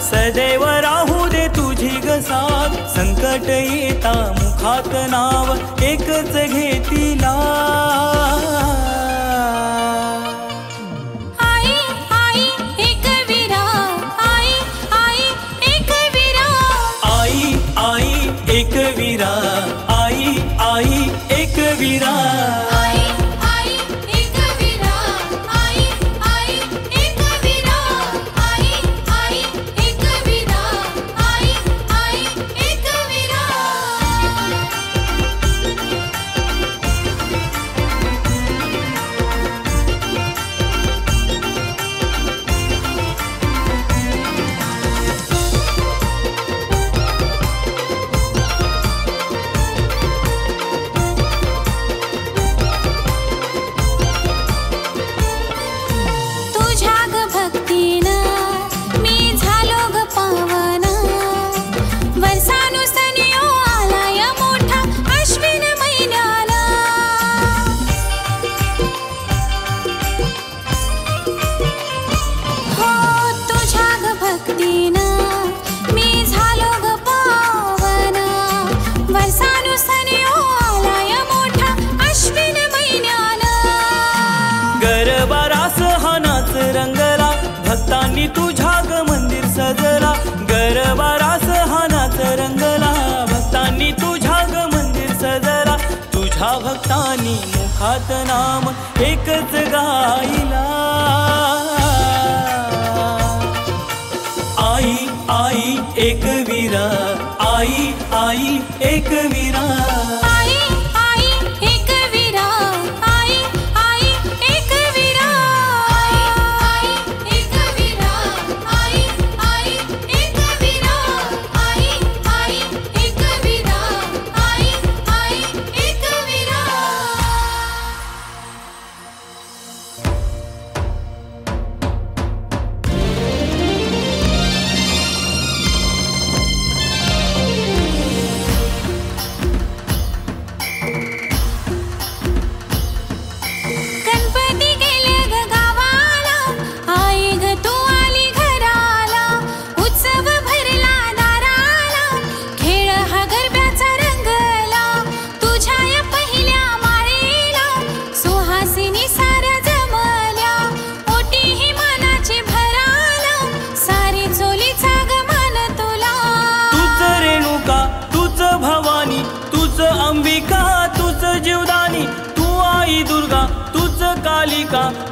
सदैव राहू दे तुझी ग साथ, संकट येता मुखात नाव एकच घेतीला। एकवीरा आई आई एकवीरा आई आई एकवीरा आई आई एकवीरा आई आई एकवीरा आई आई एकवीरा। गरबारास हा नाच रंगला, भक्तांनी तुझ्या ग मंदिर सजला। गरबारास हा नाच रंगला, भक्तांनी तुझ्या ग मंदिर सजला। तुझ्या भक्तांनी मुखात नाम एकच गाईला। आई आई एकवीरा आई आई एकवीरा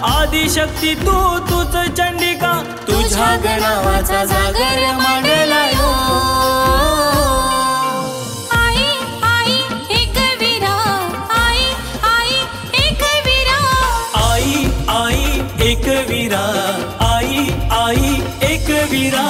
आदिशक्ती तू तूच चंडिका, तुझ्या गणावाचा जागर मांडला यो। आई आई एकवीरा आई आई एकवीरा आई आई एकवीरा आई आई एकवीरा।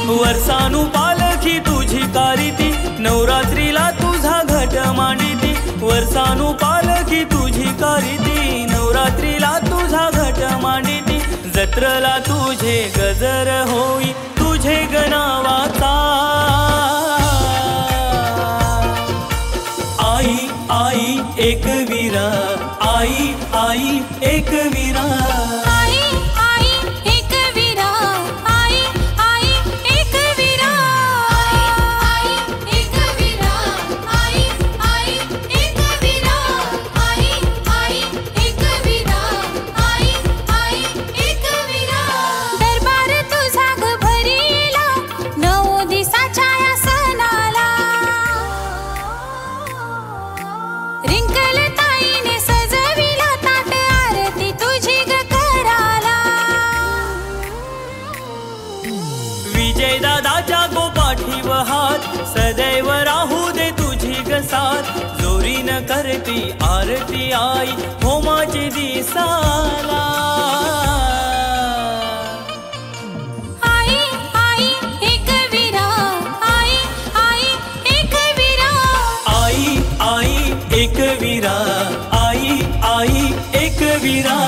वर्षानु पालखी तुझी कारिती, नवरात्रीला तुझा घट मांडिती। वर्षानु पालखी तुझी कारिती, नवरात्रीला तुझा घट मांडिती। जत्रला तुझे गजर होई तुझे गणावाचा। आई आई एकवीरा आई आई एकवीरा रिंकल ताईने सजविला ताट आरती आरती आरती आई होमाची दिसाला आई आई एकविरा आई आई एकविरा आई आई एकविरा आई आई एकविरा